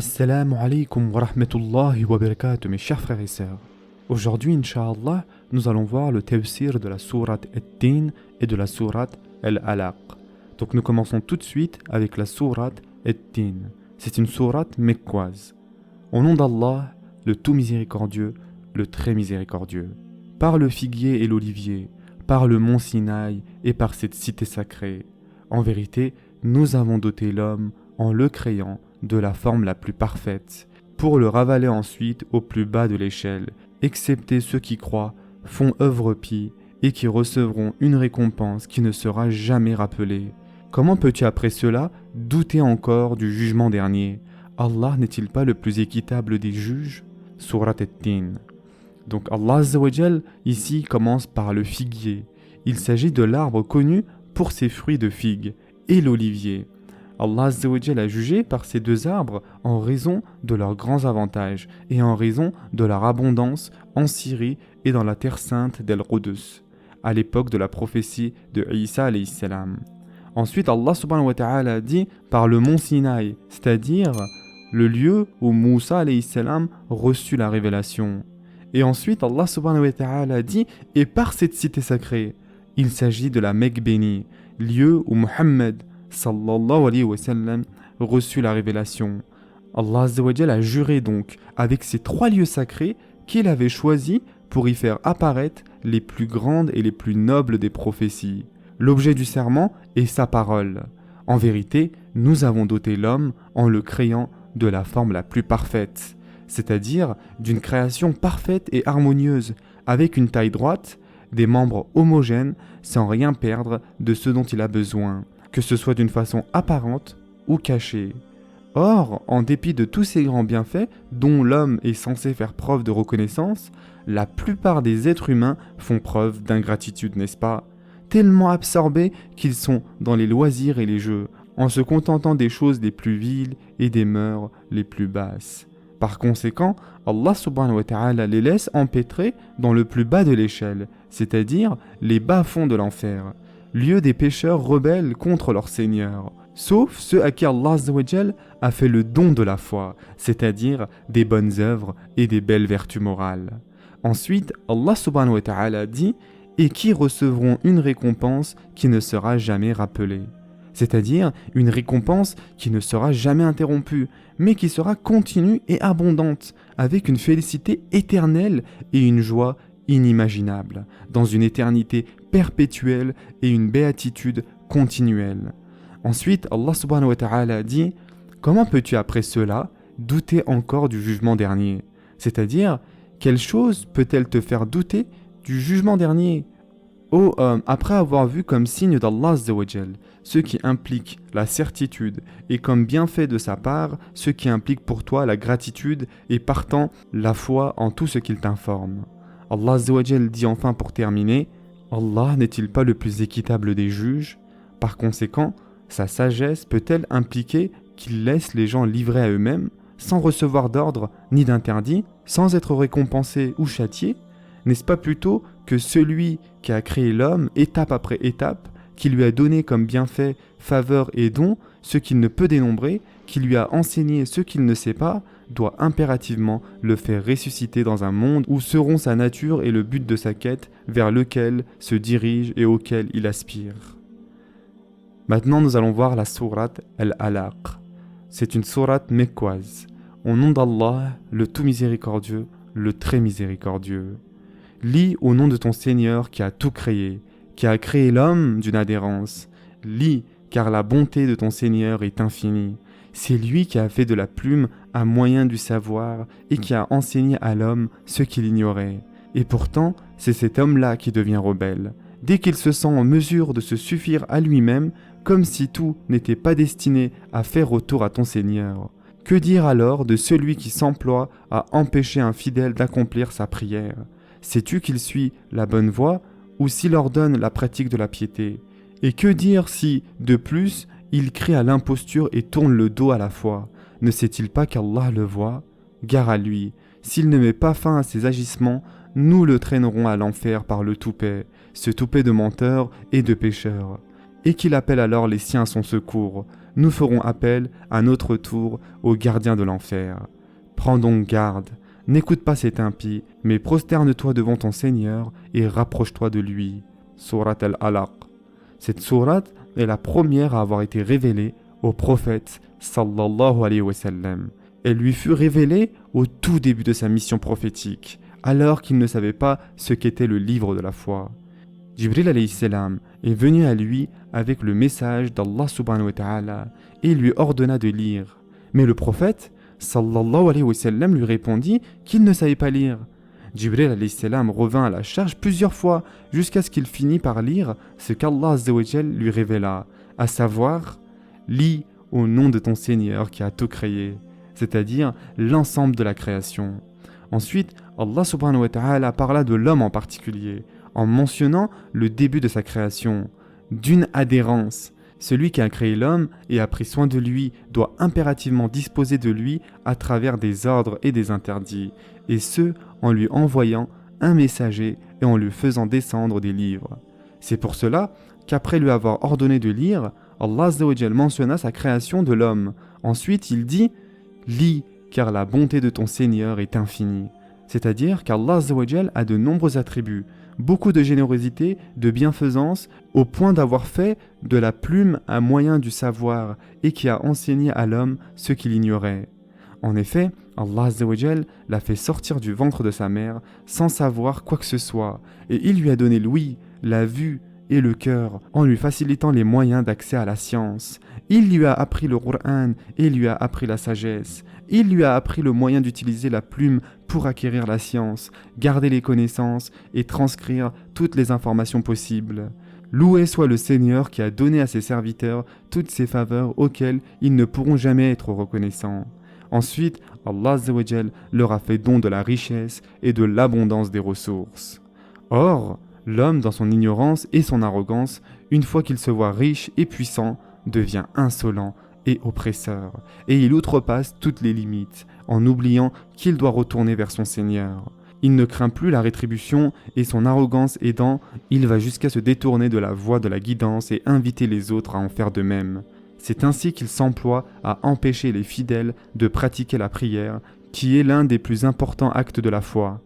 Assalamu alaikum wa rahmatullahi wa barakatuh, mes chers frères et sœurs. Aujourd'hui, Inch'Allah, nous allons voir le tafsir de la sourate At-Tin et de la sourate Al-Alaq. Donc nous commençons tout de suite avec la sourate At-Tin. C'est une sourate mecquoise. Au nom d'Allah, le tout miséricordieux, le très miséricordieux. Par le figuier et l'olivier, par le mont Sinaï et par cette cité sacrée. En vérité, nous avons doté l'homme en le créant de la forme la plus parfaite, pour le ravaler ensuite au plus bas de l'échelle, excepté ceux qui croient, font œuvre pie, et qui recevront une récompense qui ne sera jamais rappelée. Comment peux-tu après cela douter encore du jugement dernier? Allah n'est-il pas le plus équitable des juges? Surat At-Tin. Donc Allah Azza wa Jal ici commence par le figuier. Il s'agit de l'arbre connu pour ses fruits de figues, et l'olivier. Allah Azza wa Jal a jugé par ces deux arbres en raison de leurs grands avantages et en raison de leur abondance en Syrie et dans la terre sainte d'El-Qudus, à l'époque de la prophétie de Isa alayhi salam. Ensuite, Allah subhanahu wa ta'ala a dit par le mont Sinaï, c'est-à-dire le lieu où Moussa alayhi salam reçut la révélation. Et ensuite, Allah subhanahu wa ta'ala a dit et par cette cité sacrée. Il s'agit de la Mecque bénie, lieu où Muhammad sallallahu alayhi wa sallam reçut la révélation. Allah Azza wa Jal a juré donc avec ces trois lieux sacrés qu'il avait choisis pour y faire apparaître les plus grandes et les plus nobles des prophéties. L'objet du serment est sa parole. En vérité, nous avons doté l'homme en le créant de la forme la plus parfaite, c'est-à-dire d'une création parfaite et harmonieuse, avec une taille droite, des membres homogènes, sans rien perdre de ce dont il a besoin, que ce soit d'une façon apparente ou cachée. Or, en dépit de tous ces grands bienfaits dont l'homme est censé faire preuve de reconnaissance, la plupart des êtres humains font preuve d'ingratitude, n'est-ce pas? Tellement absorbés qu'ils sont dans les loisirs et les jeux, en se contentant des choses les plus viles et des mœurs les plus basses. Par conséquent, Allah subhanahu wa ta'ala les laisse empêtrer dans le plus bas de l'échelle, c'est-à-dire les bas-fonds de l'enfer, lieu des pécheurs rebelles contre leur Seigneur, sauf ceux à qui Allah Azza wa Jal a fait le don de la foi, c'est-à-dire des bonnes œuvres et des belles vertus morales. Ensuite, Allah subhanahu wa ta'ala dit « et qui recevront une récompense qui ne sera jamais rappelée ». C'est-à-dire une récompense qui ne sera jamais interrompue, mais qui sera continue et abondante, avec une félicité éternelle et une joie inimaginable, dans une éternité perpétuelle et une béatitude continuelle. Ensuite, Allah subhanahu wa ta'ala dit « Comment peux-tu après cela douter encore du jugement dernier ?» C'est-à-dire, quelle chose peut-elle te faire douter du jugement dernier? Ô homme, après avoir vu comme signe d'Allah Azza wa Jal ce qui implique la certitude et comme bienfait de sa part ce qui implique pour toi la gratitude et partant la foi en tout ce qu'il t'informe. Allah Azza wa Jal dit enfin pour terminer, Allah n'est-il pas le plus équitable des juges? Par conséquent, sa sagesse peut-elle impliquer qu'il laisse les gens livrés à eux-mêmes, sans recevoir d'ordre ni d'interdit, sans être récompensés ou châtiés? N'est-ce pas plutôt que celui qui a créé l'homme, étape après étape, qui lui a donné comme bienfait, faveur et don ce qu'il ne peut dénombrer, qui lui a enseigné ce qu'il ne sait pas, doit impérativement le faire ressusciter dans un monde où seront sa nature et le but de sa quête vers lequel se dirige et auquel il aspire. Maintenant, nous allons voir la sourate Al-Alaq. C'est une sourate mecquoise. Au nom d'Allah, le tout miséricordieux, le très miséricordieux. Lis au nom de ton Seigneur qui a tout créé, qui a créé l'homme d'une adhérence. Lis, car la bonté de ton Seigneur est infinie. C'est lui qui a fait de la plume un moyen du savoir et qui a enseigné à l'homme ce qu'il ignorait. Et pourtant, c'est cet homme-là qui devient rebelle, dès qu'il se sent en mesure de se suffire à lui-même, comme si tout n'était pas destiné à faire retour à ton Seigneur. Que dire alors de celui qui s'emploie à empêcher un fidèle d'accomplir sa prière? Sais-tu qu'il suit la bonne voie ou s'il ordonne la pratique de la piété? Et que dire si, de plus, il crie à l'imposture et tourne le dos à la foi? Ne sait-il pas qu'Allah le voit? Gare à lui, s'il ne met pas fin à ses agissements, nous le traînerons à l'enfer par le toupet, ce toupet de menteurs et de pécheurs. Et qu'il appelle alors les siens à son secours. nous ferons appel à notre tour aux gardiens de l'enfer. Prends donc garde, n'écoute pas cet impie, mais prosterne-toi devant ton Seigneur et rapproche-toi de lui. Sourate Al-Alaq. Cette sourate est la première à avoir été révélée au prophète sallallahu alayhi wa sallam. Elle lui fut révélée au tout début de sa mission prophétique, alors qu'il ne savait pas ce qu'était le livre de la foi. Jibril alayhi salam est venu à lui avec le message d'Allah subhanahu wa ta'ala et lui ordonna de lire. Mais le prophète sallallahu alayhi wa sallam lui répondit qu'il ne savait pas lire. Jibril alayhi salam revint à la charge plusieurs fois jusqu'à ce qu'il finît par lire ce qu'Allah azza wa jal lui révéla, à savoir « Lis au nom de ton Seigneur qui a tout créé », c'est-à-dire l'ensemble de la création. Ensuite, Allah subhanahu wa ta'ala parla de l'homme en particulier, en mentionnant le début de sa création, d'une adhérence. Celui qui a créé l'homme et a pris soin de lui doit impérativement disposer de lui à travers des ordres et des interdits, et ce, en lui envoyant un messager et en lui faisant descendre des livres. C'est pour cela qu'après lui avoir ordonné de lire, Allah azza wa jal mentionna sa création de l'homme. Ensuite, il dit « Lis, car la bonté de ton Seigneur est infinie ». C'est-à-dire qu'Allah azza wa jal a de nombreux attributs, beaucoup de générosité, de bienfaisance, au point d'avoir fait de la plume un moyen du savoir et qui a enseigné à l'homme ce qu'il ignorait. En effet, Allah azza wa jal l'a fait sortir du ventre de sa mère sans savoir quoi que ce soit, et il lui a donné l'ouïe, la vue et le cœur, en lui facilitant les moyens d'accès à la science. Il lui a appris le Coran et lui a appris la sagesse. Il lui a appris le moyen d'utiliser la plume pour acquérir la science, garder les connaissances et transcrire toutes les informations possibles. Loué soit le Seigneur qui a donné à ses serviteurs toutes ces faveurs auxquelles ils ne pourront jamais être reconnaissants. Ensuite, Allah azza wa jal leur a fait don de la richesse et de l'abondance des ressources. Or, l'homme, dans son ignorance et son arrogance, une fois qu'il se voit riche et puissant, devient insolent et oppresseur, et il outrepasse toutes les limites, en oubliant qu'il doit retourner vers son Seigneur. Il ne craint plus la rétribution, et son arrogance aidant, il va jusqu'à se détourner de la voie de la guidance et inviter les autres à en faire de même. C'est ainsi qu'il s'emploie à empêcher les fidèles de pratiquer la prière, qui est l'un des plus importants actes de la foi.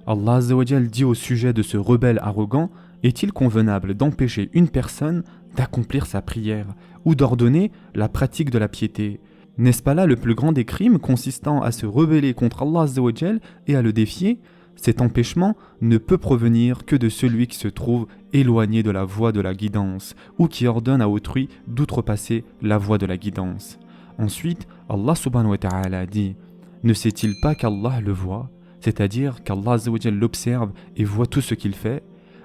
Allah azza wa jal dit au sujet de ce rebelle arrogant, est-il convenable d'empêcher une personne d'accomplir sa prière ou d'ordonner la pratique de la piété? N'est-ce pas là le plus grand des crimes consistant à se rebeller contre Allah azza wa jal et à le défier? Cet empêchement ne peut provenir que de celui qui se trouve éloigné de la voie de la guidance ou qui ordonne à autrui d'outrepasser la voie de la guidance. Ensuite, Allah subhanahu wa ta'ala dit « Ne sait-il pas qu'Allah le voit ?» C'est-à-dire qu'Allah azza wa jal l'observe et voit tout ce qu'il fait.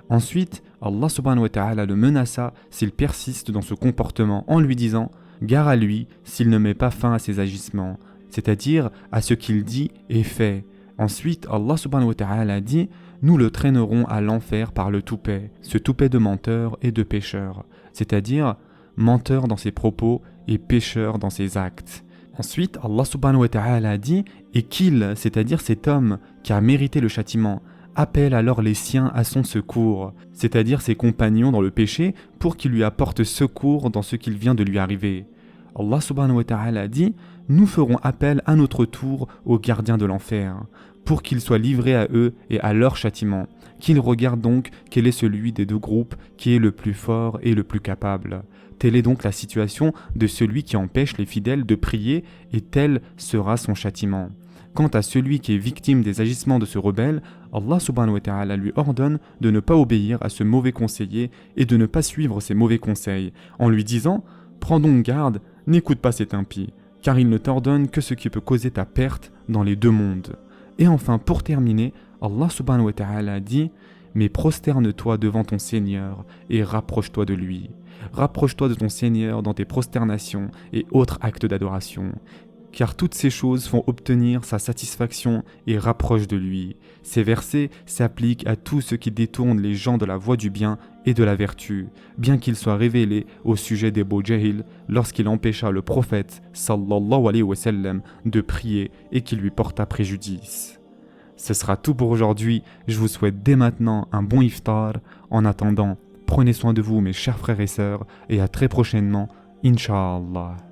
Ensuite, Allah subhanahu wa ta'ala le menaça s'il persiste dans ce comportement en lui disant « Gare à lui s'il ne met pas fin à ses agissements », c'est-à-dire à ce qu'il dit et fait. Ensuite, Allah subhanahu wa ta'ala dit « Nous le traînerons à l'enfer par le toupet, ce toupet de menteur et de pécheur, c'est-à-dire menteur dans ses propos et pécheur dans ses actes. » Ensuite, Allah subhanahu wa ta'ala dit « Et qu'il, c'est-à-dire cet homme qui a mérité le châtiment, appelle alors les siens à son secours, c'est-à-dire ses compagnons dans le péché, pour qu'ils lui apportent secours dans ce qu'il vient de lui arriver. » Allah subhanahu wa ta'ala dit « Nous ferons appel à notre tour aux gardiens de l'enfer, pour qu'ils soient livrés à eux et à leur châtiment, qu'ils regardent donc quel est celui des deux groupes qui est le plus fort et le plus capable. » Telle est donc la situation de celui qui empêche les fidèles de prier et tel sera son châtiment. Quant à celui qui est victime des agissements de ce rebelle, Allah subhanahu wa ta'ala lui ordonne de ne pas obéir à ce mauvais conseiller et de ne pas suivre ses mauvais conseils, en lui disant « Prends donc garde, n'écoute pas cet impie, car il ne t'ordonne que ce qui peut causer ta perte dans les deux mondes. » Et enfin, pour terminer, Allah subhanahu wa ta'ala dit « Mais prosterne-toi devant ton Seigneur et rapproche-toi de lui. » Rapproche-toi de ton Seigneur dans tes prosternations et autres actes d'adoration, car toutes ces choses font obtenir sa satisfaction et rapprochent de lui. Ces versets s'appliquent à tous ceux qui détournent les gens de la voie du bien et de la vertu, bien qu'ils soient révélés au sujet des Abu Jahil lorsqu'il empêcha le prophète sallallahu alayhi wa sallam de prier et qu'il lui porta préjudice. Ce sera tout pour aujourd'hui, je vous souhaite dès maintenant un bon iftar. En attendant, prenez soin de vous mes chers frères et sœurs et à très prochainement. Inch'Allah.